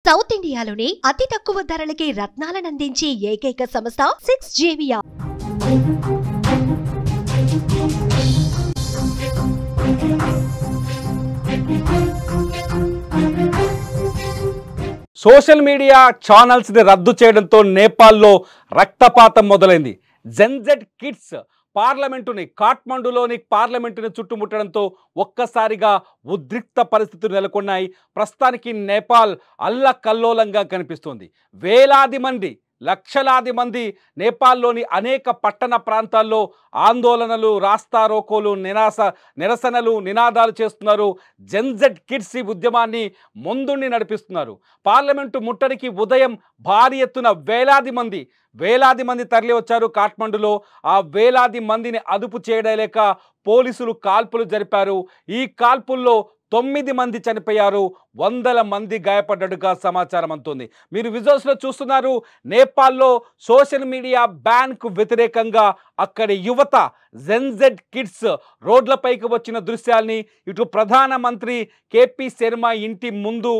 South ఇండియాలోనే అతి తక్కువ ధరలకి రత్నాలనందించే ఏకైక సంస్థ 6JVR. సోషల్ మీడియా ఛానల్స్ని రద్దు చేయడంతో నేపాల్లో రక్తపాతం మొదలైంది. జెన్జెడ్ కిడ్స్ కాఠ్మండూలోని పార్లమెంటుని చుట్టుముట్టడంతో ఒక్కసారిగా ఉద్రిక్త పరిస్థితులు నెలకొన్నాయి. ప్రస్తుతానికి నేపాల్ అల్లకల్లోలంగా కనిపిస్తోంది. వేలాది మంది, లక్షలాది మంది నేపాల్లోని అనేక పట్టణ ప్రాంతాల్లో ఆందోళనలు, రాస్తారోకోలు, నిరసనలు, నినాదాలు చేస్తున్నారు. జెన్జెడ్ కిడ్స్ ఈ ఉద్యమాన్ని ముందుండి నడిపిస్తున్నారు. పార్లమెంటు ముట్టడికి ఉదయం భారీ ఎత్తున వేలాది మంది తరలి వచ్చారు కాఠ్మండూలో. ఆ వేలాది మందిని అదుపు చేయలేక పోలీసులు కాల్పులు జరిపారు. ఈ కాల్పుల్లో 9 మంది చనిపోయారు, వందల మంది గాయపడ్డట్టుగా సమాచారం అందుతుంది. మీరు విజువల్స్లో చూస్తున్నారు. నేపాల్లో సోషల్ మీడియా బ్యాన్కు వ్యతిరేకంగా అక్కడి యువత జెన్జెడ్ కిడ్స్ రోడ్లపైకి వచ్చిన దృశ్యాల్ని, ఇటు ప్రధానమంత్రి కేపీ శర్మ ఇంటి ముందు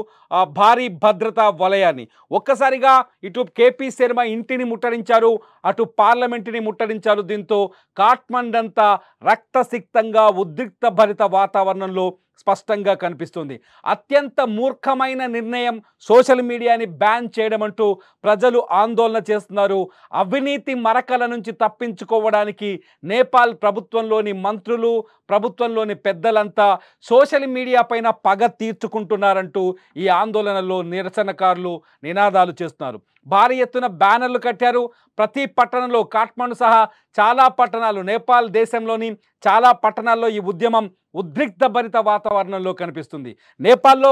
భారీ భద్రతా వలయాన్ని, ఒక్కసారిగా ఇటు కేపీ శర్మ ఇంటిని ముట్టడించారు, అటు పార్లమెంటుని ముట్టడించారు. దీంతో కాఠ్మండు అంతా రక్తసిక్తంగా ఉద్రిక్త భరిత వాతావరణంలో స్పష్టంగా కనిపిస్తుంది. అత్యంత మూర్ఖమైన నిర్ణయం సోషల్ మీడియాని బ్యాన్ చేయడం అంటూ ప్రజలు ఆందోళన చేస్తున్నారు. అవినీతి మరకల నుంచి తప్పించుకోవడానికి నేపాల్ ప్రభుత్వంలోని మంత్రులు, ప్రభుత్వంలోని పెద్దలంతా సోషల్ మీడియా పైన పగ తీర్చుకుంటున్నారంటూ ఈ ఆందోళనలో నిరసనకారులు నినాదాలు చేస్తున్నారు. భారీ ఎత్తున బ్యానర్లు కట్టారు. ప్రతి పట్టణంలో, కాఠ్మండు సహా చాలా పట్టణాలు, నేపాల్ దేశంలోని చాలా పట్టణాల్లో ఈ ఉద్యమం ఉద్రిక్త భరిత వాతావరణంలో కనిపిస్తుంది. నేపాల్లో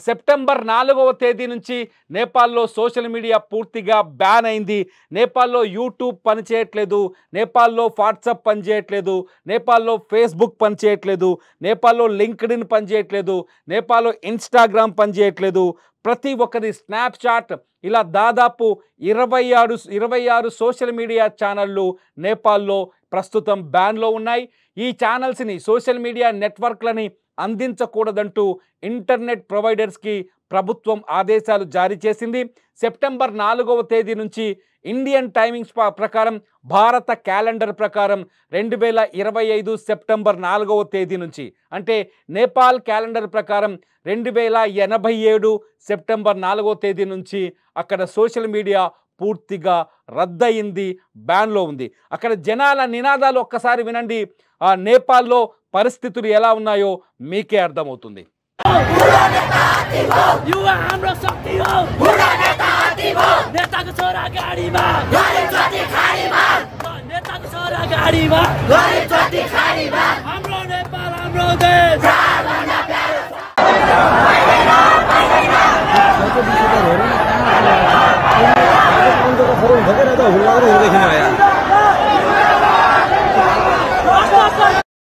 సెప్టెంబర్ 4వ తేదీ నుంచి నేపాల్లో సోషల్ మీడియా పూర్తిగా బ్యాన్ అయింది. నేపాల్లో యూట్యూబ్ పనిచేయట్లేదు, నేపాల్లో వాట్సాప్ పనిచేయట్లేదు, నేపాల్లో ఫేస్బుక్ పనిచేయట్లేదు, నేపాల్లో లింక్డ్ఇన్ పనిచేయట్లేదు, నేపాల్లో ఇన్స్టాగ్రామ్ పనిచేయట్లేదు. ప్రతి ఒక్కరి స్నాప్చాట్, ఇలా దాదాపు 26 సోషల్ మీడియా ఛానళ్ళు నేపాల్లో ప్రస్తుతం బ్యాన్లో ఉన్నాయి. ఈ ఛానల్స్ని, సోషల్ మీడియా నెట్వర్క్లని అందించకూడదంటూ ఇంటర్నెట్ ప్రొవైడర్స్కి ప్రభుత్వం ఆదేశాలు జారీ చేసింది. సెప్టెంబర్ 4వ తేదీ నుంచి ఇండియన్ టైమింగ్స్ ప్రకారం, భారత క్యాలెండర్ ప్రకారం 2025 సెప్టెంబర్ 4వ తేదీ నుంచి, అంటే నేపాల్ క్యాలెండర్ ప్రకారం 2087 సెప్టెంబర్ 4వ తేదీ నుంచి అక్కడ సోషల్ మీడియా పూర్తిగా రద్దయింది, బ్యాన్లో ఉంది. అక్కడ జనాల నినాదాలు ఒక్కసారి వినండి. నేపాల్లో పరిస్థితులు ఎలా ఉన్నాయో మీకే అర్థమవుతుంది.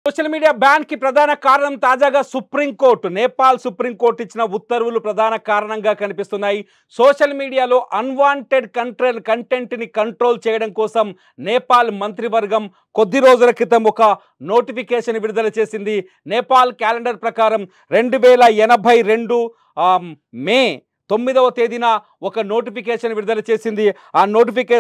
సోషల్ మీడియా బ్యాన్కి ప్రధాన కారణం తాజాగా సుప్రీంకోర్టు, నేపాల్ సుప్రీంకోర్టు ఇచ్చిన ఉత్తర్వులు ప్రధాన కారణంగా కనిపిస్తున్నాయి. సోషల్ మీడియాలో అన్వాంటెడ్ కంటెంట్ని కంట్రోల్ చేయడం కోసం నేపాల్ మంత్రివర్గం కొద్ది రోజుల క్రితం ఒక నోటిఫికేషన్ విడుదల చేసింది. నేపాల్ క్యాలెండర్ ప్రకారం 2082 మే 9వ తేదీన ఒక నోటిఫికేషన్ విడుదల చేసింది.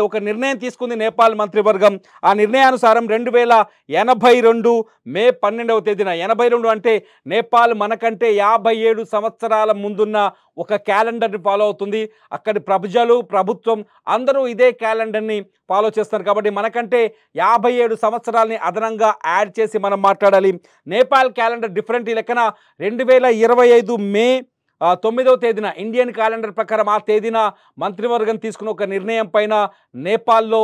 ఒక నిర్ణయం తీసుకుంది నేపాల్ మంత్రివర్గం. ఆ నిర్ణయానుసారం 2082 మే 12వ తేదీన, 82 అంటే నేపాల్ మనకంటే 57 సంవత్సరాల ముందున్న ఒక క్యాలెండర్ని ఫాలో అవుతుంది. అక్కడి ప్రజలు, ప్రభుత్వం అందరూ ఇదే క్యాలెండర్ని ఫాలో చేస్తారు. కాబట్టి మనకంటే 57 సంవత్సరాలని అదనంగా యాడ్ చేసి మనం మాట్లాడాలి. Nepal calendar different. ఈ లెక్కన 2025 మే 9వ తేదీన ఇండియన్ క్యాలెండర్ ప్రకారం ఆ తేదీన మంత్రివర్గం తీసుకున్న ఒక నిర్ణయం పైన నేపాల్లో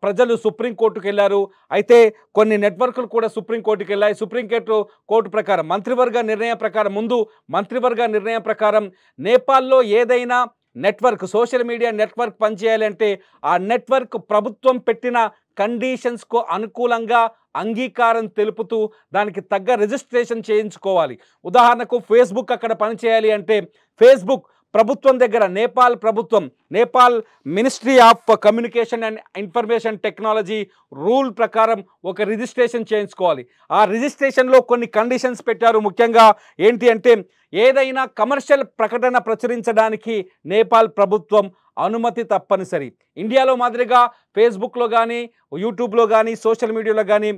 ప్రజలు సుప్రీంకోర్టుకు వెళ్ళారు. అయితే కొన్ని నెట్వర్క్లు కూడా సుప్రీంకోర్టుకు వెళ్ళాయి. సుప్రీంకోర్టు ప్రకారం మంత్రివర్గ నిర్ణయం ప్రకారం నేపాల్లో ఏదైనా నెట్వర్క్, సోషల్ మీడియా నెట్వర్క్ పనిచేయాలంటే ఆ నెట్వర్క్ ప్రభుత్వం పెట్టిన కండిషన్స్కు అనుకూలంగా అంగీకారం తెలుపుతూ దానికి తగ్గ రిజిస్ట్రేషన్ చేయించుకోవాలి. ఉదాహరణకు ఫేస్బుక్ అక్కడ పనిచేయాలి అంటే ఫేస్బుక్ ప్రభుత్వం దగ్గర నేపాల్ ప్రభుత్వం, Nepal ministry of communication and information technology rule ప్రకారం ఒక రిజిస్ట్రేషన్ చేయించుకోవాలి. ఆ రిజిస్ట్రేషన్లో కొన్ని కండిషన్స్ పెట్టారు. ముఖ్యంగా ఏంటి అంటే, ఏదైనా కమర్షియల్ ప్రకటన ప్రచురించడానికి నేపాల్ ప్రభుత్వం అనుమతి తప్పనిసరి. ఇండియాలో మాదిరిగా ఫేస్బుక్లో కానీ, యూట్యూబ్లో కానీ, సోషల్ మీడియాలో కానీ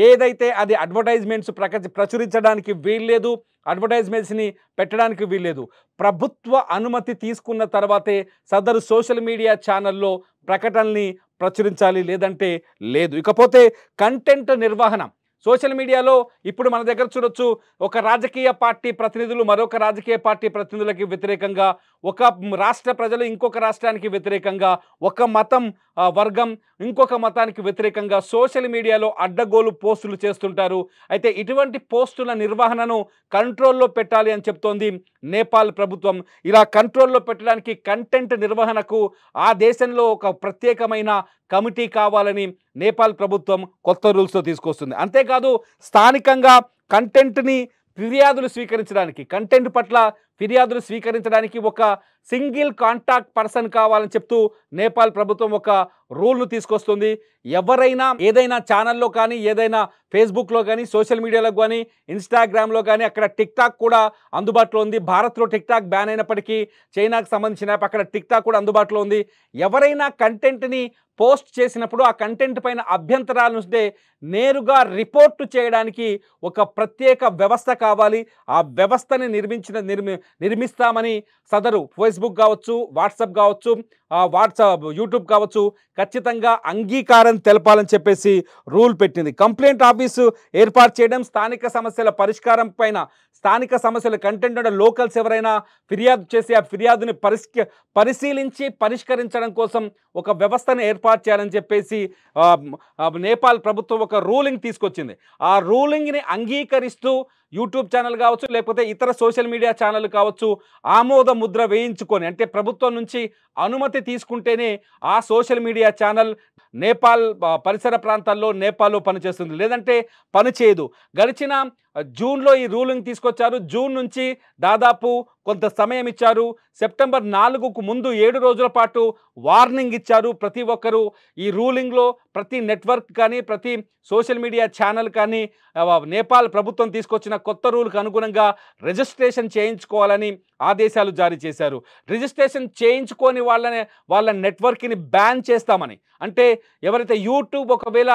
ఏదైతే అది అడ్వర్టైజ్మెంట్స్ ప్రచురించడానికి వీల్లేదు, అడ్వర్టైజ్మెంట్స్ని పెట్టడానికి వీల్లేదు. ప్రభుత్వ అనుమతి తీసుకున్న తర్వాతే సదరు సోషల్ మీడియా ఛానల్లో ప్రకటనల్ని ప్రచురించాలి, లేదంటే లేదు. ఇకపోతే కంటెంట్ నిర్వహణ. సోషల్ మీడియాలో ఇప్పుడు మన దగ్గర చూడొచ్చు, ఒక రాజకీయ పార్టీ ప్రతినిధులు మరొక రాజకీయ పార్టీ ప్రతినిధులకి వ్యతిరేకంగా, ఒక రాష్ట్ర ప్రజలు ఇంకొక రాష్ట్రానికి వ్యతిరేకంగా, ఒక మతం వర్గం ఇంకొక మతానికి వ్యతిరేకంగా సోషల్ మీడియాలో అడ్డగోలు పోస్టులు చేస్తుంటారు. అయితే ఇటువంటి పోస్టుల నిర్వహణను కంట్రోల్లో పెట్టాలి అని చెప్తోంది నేపాల్ ప్రభుత్వం. ఇలా కంట్రోల్లో పెట్టడానికి కంటెంట్ నిర్వహణకు ఆ దేశంలో ఒక ప్రత్యేకమైన కమిటీ కావాలని నేపాల్ ప్రభుత్వం కొత్త రూల్స్తో తీసుకొస్తుంది. అంతేకాదు, స్థానికంగా కంటెంట్ని ఫిర్యాదులు స్వీకరించడానికి, కంటెంట్ పట్ల ఫిర్యాదులు స్వీకరించడానికి ఒక సింగిల్ కాంటాక్ట్ పర్సన్ కావాలని చెప్తూ నేపాల్ ప్రభుత్వం ఒక రూల్ను తీసుకొస్తుంది. ఎవరైనా ఏదైనా ఛానల్లో కానీ, ఏదైనా ఫేస్బుక్లో కానీ, సోషల్ మీడియాలో కానీ, ఇన్స్టాగ్రామ్లో కానీ, అక్కడ టిక్టాక్ కూడా అందుబాటులో ఉంది. భారత్లో టిక్టాక్ బ్యాన్ అయినప్పటికీ చైనాకు సంబంధించిన యాప్, అక్కడ టిక్టాక్ కూడా అందుబాటులో ఉంది. ఎవరైనా కంటెంట్ని పోస్ట్ చేసినప్పుడు ఆ కంటెంట్ పైన అభ్యంతరాలు ఉంటే నేరుగా రిపోర్టు చేయడానికి ఒక ప్రత్యేక వ్యవస్థ కావాలి. ఆ వ్యవస్థని నిర్మిస్తామని సదరు ఫేస్బుక్ కావచ్చు, వాట్సాప్ కావచ్చు, యూట్యూబ్ కావచ్చు ఖచ్చితంగా అంగీకారం తెలపాలని చెప్పేసి రూల్ పెట్టింది. కంప్లైంట్ ఆఫీసు ఏర్పాటు చేయడం, స్థానిక సమస్యల పరిష్కారం పైన, స్థానిక సమస్యల కంటెంట్ అంటే లోకల్స్ ఎవరైనా ఫిర్యాదు చేసి ఆ ఫిర్యాదుని పరిశీలించి పరిష్కరించడం కోసం ఒక వ్యవస్థను ఏర్పాటు చేయాలని చెప్పేసి నేపాల్ ప్రభుత్వం ఒక రూలింగ్ తీసుకొచ్చింది. ఆ రూలింగ్ని అంగీకరిస్తూ యూట్యూబ్ ఛానల్ కావచ్చు, లేకపోతే ఇతర సోషల్ మీడియా ఛానల్ కావచ్చు, ఆమోద ముద్ర వేయించుకొని, అంటే ప్రభుత్వం నుంచి అనుమతి తీసుకుంటేనే ఆ సోషల్ మీడియా ఛానల్ నేపాల్ పరిసర ప్రాంతాల్లో నేపాల్లో పనిచేస్తుంది, లేదంటే పనిచేయదు. గడిచిన జూన్లో ఈ రూలింగ్ తీసుకొచ్చారు. జూన్ నుంచి దాదాపు కొంత సమయం ఇచ్చారు. సెప్టెంబర్ 4కు ముందు 7 రోజుల పాటు వార్నింగ్ ఇచ్చారు. ప్రతి ఒక్కరూ ఈ రూలింగ్లో ప్రతి నెట్వర్క్ కానీ, ప్రతి సోషల్ మీడియా ఛానల్ కానీ నేపాల్ ప్రభుత్వం తీసుకొచ్చిన కొత్త రూల్కి అనుగుణంగా రిజిస్ట్రేషన్ చేయించుకోవాలని ఆదేశాలు జారీ చేశారు. రిజిస్ట్రేషన్ చేయించుకొని వాళ్ళ నెట్వర్క్ని బ్యాన్ చేస్తామని, అంటే ఎవరైతే యూట్యూబ్ ఒకవేళ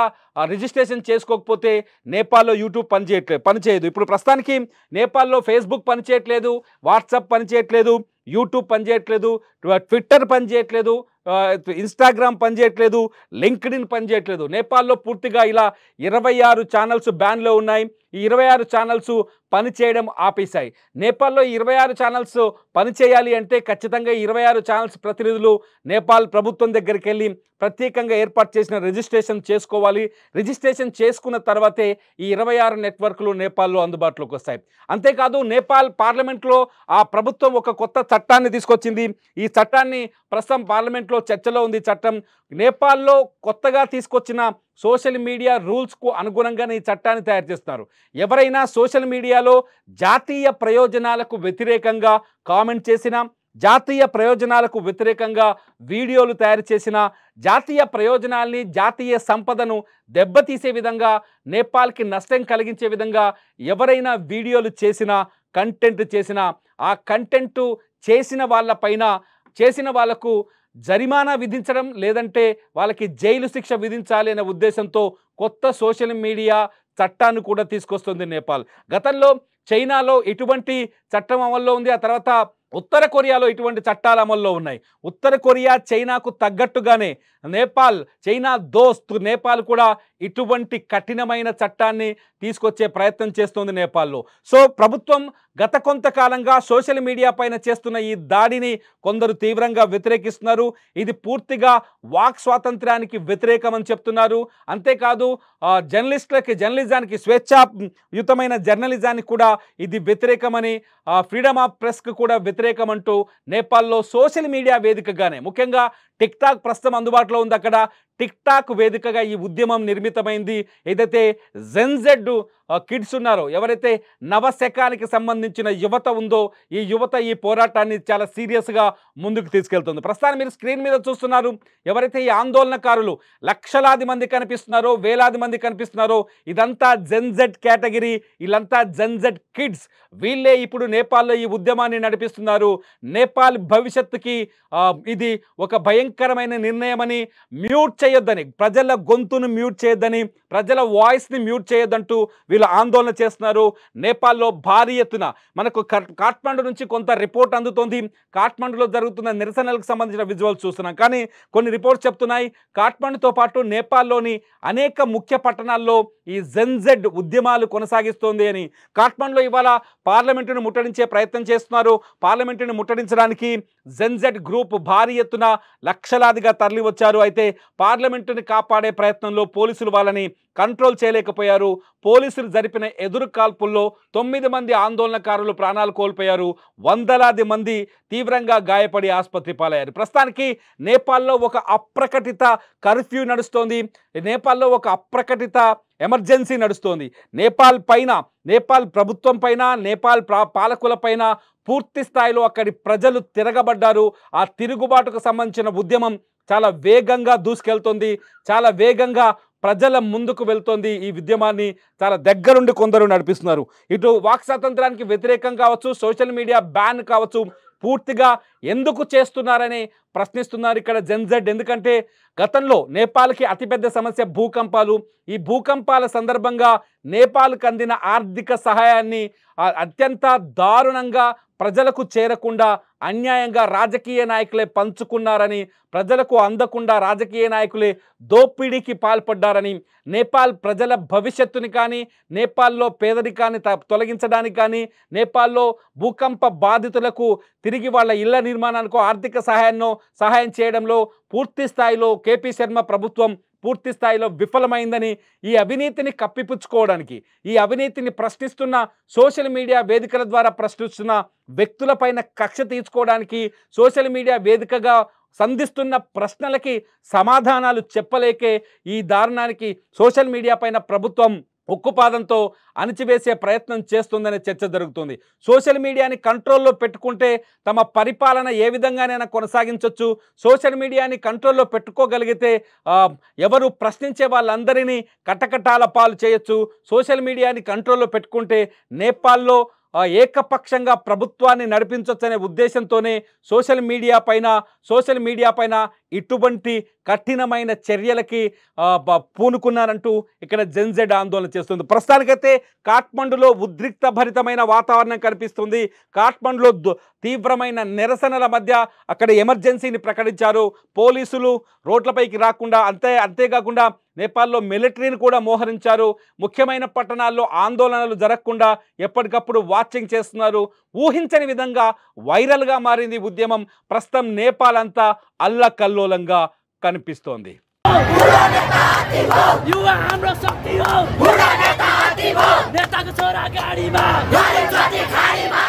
రిజిస్ట్రేషన్ చేసుకోకపోతే నేపాల్లో యూట్యూబ్ పనిచేయదు. ఇప్పుడు ప్రస్తుతానికి నేపాల్లో ఫేస్బుక్ పనిచేయట్లేదు, వాట్సాప్ పనిచేయట్లేదు, యూట్యూబ్ పనిచేయట్లేదు, ట్విట్టర్ పనిచేయట్లేదు, ఇన్స్టాగ్రామ్ పనిచేయట్లేదు, లింక్డ్ఇన్ పనిచేయట్లేదు. నేపాల్లో పూర్తిగా ఇలా 26 ఛానల్స్ బ్యాన్లో ఉన్నాయి. ఈ 26 ఛానల్స్ పనిచేయడం ఆపేశాయి. నేపాల్లో 26 ఛానల్స్ పనిచేయాలి అంటే ఖచ్చితంగా 26 ఛానల్స్ ప్రతినిధులు నేపాల్ ప్రభుత్వం దగ్గరికి వెళ్ళి ప్రత్యేకంగా ఏర్పాటు చేసిన రిజిస్ట్రేషన్ చేసుకోవాలి. రిజిస్ట్రేషన్ చేసుకున్న తర్వాతే ఈ 26 నెట్వర్క్లు నేపాల్లో అందుబాటులోకి వస్తాయి. అంతేకాదు, నేపాల్ పార్లమెంట్లో ఆ ప్రభుత్వం ఒక కొత్త చట్టాన్ని తీసుకొచ్చింది. ఈ చట్టాన్ని ప్రస్తుతం పార్లమెంట్లో చర్చలో ఉంది. చట్టం నేపాల్లో కొత్తగా తీసుకొచ్చిన సోషల్ మీడియా రూల్స్కు అనుగుణంగానే ఈ చట్టాన్ని తయారు చేస్తున్నారు. ఎవరైనా సోషల్ మీడియాలో జాతీయ ప్రయోజనాలకు వ్యతిరేకంగా కామెంట్ చేసినా, జాతీయ ప్రయోజనాలకు వ్యతిరేకంగా వీడియోలు తయారు చేసిన, జాతీయ ప్రయోజనాల్ని, జాతీయ సంపదను దెబ్బతీసే విధంగా, నేపాల్కి నష్టం కలిగించే విధంగా ఎవరైనా వీడియోలు చేసినా, కంటెంట్ చేసినా, ఆ కంటెంట్ చేసిన వాళ్లకు జరిమానా విధించడం, లేదంటే వాళ్ళకి జైలు శిక్ష విధించాలి అనే ఉద్దేశంతో కొత్త సోషల్ మీడియా చట్టాన్ని కూడా తీసుకొస్తుంది నేపాల్. గతంలో చైనాలో ఇటువంటి చట్టం అమల్లో ఉంది. ఆ తర్వాత ఉత్తర కొరియాలో ఇటువంటి చట్టాలు అమల్లో ఉన్నాయి. ఉత్తర కొరియా చైనాకు తగ్గట్టుగానే చైనా దోస్త్ నేపాల్ కూడా ఇటువంటి కఠినమైన చట్టాన్ని తీసుకొచ్చే ప్రయత్నం చేస్తుంది నేపాల్లో. సో ప్రభుత్వం గత కొంతకాలంగా సోషల్ మీడియా పైన చేస్తున్న ఈ దాడిని కొందరు తీవ్రంగా వ్యతిరేకిస్తున్నారు. ఇది పూర్తిగా వాక్ స్వాతంత్ర్యానికి వ్యతిరేకమని చెప్తున్నారు. అంతేకాదు, జర్నలిజానికి, స్వేచ్ఛాయుతమైన జర్నలిజానికి కూడా ఇది వ్యతిరేకమని, ఫ్రీడమ్ ఆఫ్ ప్రెస్కి కూడా వ్యతిరేకం వ్యతిరేకం అంటూ నేపాల్లో సోషల్ మీడియా వేదికగానే, ముఖ్యంగా టిక్ టాక్ ప్రస్తుతం అందుబాటులో ఉంది, అక్కడ టిక్ టాక్ వేదికగా ఈ ఉద్యమం నిర్మితమైంది. ఏదైతే జెన్జెడ్ కిడ్స్ ఉన్నారో, ఎవరైతే నవశకానికి సంబంధించిన యువత ఉందో, ఈ యువత ఈ పోరాటాన్ని చాలా సీరియస్గా ముందుకు తీసుకెళ్తుంది. ప్రస్తుతాన్ని మీరు స్క్రీన్ మీద చూస్తున్నారు, ఎవరైతే ఈ ఆందోళనకారులు లక్షలాది మంది కనిపిస్తున్నారో, వేలాది మంది కనిపిస్తున్నారో, ఇదంతా జెన్జెడ్ కేటగిరీ, వీళ్ళంతా జెన్జెడ్ కిడ్స్. వీళ్ళే ఇప్పుడు నేపాల్లో ఈ ఉద్యమాన్ని నడిపిస్తున్నారు. నేపాల్ భవిష్యత్తుకి ఇది ఒక భయంకరమైన నిర్ణయమని, మ్యూట్ చేయొద్దని, ప్రజల గొంతును మ్యూట్ చేయొద్దని, ప్రజల వాయిస్ని మ్యూట్ చేయొద్దంటూ వీళ్ళు ఆందోళన చేస్తున్నారు. నేపాల్లో భారీ ఎత్తున మనకు కాఠ్మండు నుంచి కొంత రిపోర్ట్ అందుతోంది. కాఠ్మండులో జరుగుతున్న నిరసనలకు సంబంధించిన విజువల్స్ చూస్తున్నాం. కానీ కొన్ని రిపోర్ట్స్ చెప్తున్నాయి, కాఠ్మండుతో పాటు నేపాల్లోని అనేక ముఖ్య పట్టణాల్లో ఈ జెన్జెడ్ ఉద్యమాలు కొనసాగిస్తోంది అని. కాఠ్మండులో ఇవాళ పార్లమెంటును ముట్టడించే ప్రయత్నం చేస్తున్నారు. పార్లమెంటును ముట్టడించడానికి జెన్జెడ్ గ్రూప్ భారీ ఎత్తున లక్షలాదిగా తరలి వచ్చారు. అయితే పార్లమెంటుని కాపాడే ప్రయత్నంలో పోలీసులు వాళ్ళని కంట్రోల్ చేయలేకపోయారు. పోలీసులు జరిపిన ఎదురు కాల్పుల్లో 9 మంది ఆందోళనకారులు ప్రాణాలు కోల్పోయారు. వందలాది మంది తీవ్రంగా గాయపడి ఆసుపత్రి పాలయ్యారు. ప్రస్తుతానికి నేపాల్లో ఒక అప్రకటిత కర్ఫ్యూ నడుస్తోంది. నేపాల్లో ఒక అప్రకటిత ఎమర్జెన్సీ నడుస్తోంది. నేపాల్ ప్రభుత్వం పైన, నేపాల్ పాలకుల పైన పూర్తి స్థాయిలో అక్కడి ప్రజలు తిరగబడ్డారు. ఆ తిరుగుబాటుకు సంబంధించిన ఉద్యమం చాలా వేగంగా దూసుకెళ్తోంది, చాలా వేగంగా ప్రజల ముందుకు వెళ్తోంది. ఈ ఉద్యమాన్ని చాలా దగ్గరుండి కొందరు నడిపిస్తున్నారు. ఇటు వాక్ స్వాతంత్రానికి వ్యతిరేకం కావచ్చు, సోషల్ మీడియా బ్యాన్ కావచ్చు, పూర్తిగా ఎందుకు చేస్తున్నారని ప్రశ్నిస్తున్నారు ఇక్కడ జెన్జెడ్. ఎందుకంటే గతంలో నేపాల్కి అతిపెద్ద సమస్య భూకంపాలు. ఈ భూకంపాల సందర్భంగా నేపాల్కి అందిన ఆర్థిక సహాయాన్ని అత్యంత దారుణంగా ప్రజలకు చేరకుండా అన్యాయంగా రాజకీయ నాయకులే పంచుకున్నారని, ప్రజలకు అందకుండా రాజకీయ నాయకులే దోపిడీకి పాల్పడ్డారని, నేపాల్ ప్రజల భవిష్యత్తుని కానీ, నేపాల్లో పేదరికాన్ని తొలగించడానికి కానీ, నేపాల్లో భూకంప బాధితులకు తిరిగి వాళ్ళ ఇళ్ల నిర్మాణానికి ఆర్థిక సహాయం చేయడంలో పూర్తి స్థాయిలో కేపీ శర్మ ప్రభుత్వం పూర్తి స్థాయిలో విఫలమైందని, ఈ అవినీతిని కప్పిపుచ్చుకోవడానికి, ఈ అవినీతిని ప్రశ్నిస్తున్న సోషల్ మీడియా వేదికల ద్వారా ప్రశ్నిస్తున్న వ్యక్తులపైన కక్ష తీర్చుకోవడానికి, సోషల్ మీడియా వేదికగా సంధిస్తున్న ప్రశ్నలకి సమాధానాలు చెప్పలేకే ఈ దారుణానికి సోషల్ మీడియా పైన ప్రభుత్వం ఉక్కుపాదంతో అణిచివేసే ప్రయత్నం చేస్తుందనే చర్చ జరుగుతుంది. సోషల్ మీడియాని కంట్రోల్లో పెట్టుకుంటే తమ పరిపాలన ఏ విధంగానైనా కొనసాగించవచ్చు. సోషల్ మీడియాని కంట్రోల్లో పెట్టుకోగలిగితే ఎవరు ప్రశ్నించే వాళ్ళందరినీ కటకటాల పాలు చేయొచ్చు. సోషల్ మీడియాని కంట్రోల్లో పెట్టుకుంటే నేపాల్లో ఏకపక్షంగా ప్రభుత్వాన్ని నడిపించొచ్చనే ఉద్దేశంతోనే సోషల్ మీడియా పైన ఇటువంటి కఠినమైన చర్యలకి పూనుకున్నారంటూ ఇక్కడ జెన్జెడ్ ఆందోళన చేస్తుంది. ప్రస్తుతానికైతే కాఠ్మండులో ఉద్రిక్త భరితమైన వాతావరణం కనిపిస్తుంది. కాఠ్మండులో తీవ్రమైన నిరసనల మధ్య అక్కడ ఎమర్జెన్సీని ప్రకటించారు. పోలీసులు రోడ్లపైకి రాకుండా, అంతేకాకుండా నేపాల్లో మిలిటరీని కూడా మోహరించారు. ముఖ్యమైన పట్టణాల్లో ఆందోళనలు జరగకుండా ఎప్పటికప్పుడు వాచింగ్ చేస్తున్నారు. ఊహించని విధంగా వైరల్గా మారింది ఉద్యమం. ప్రస్తుతం నేపాల్ అంతా అల్లకల్లోలంగా కనిపిస్తోంది. युवा हाम्रो शक्ति हो, बुढा नेता हात्ती भो, नेताको छोरा गाडीमा, गरीब जति खाडीमा।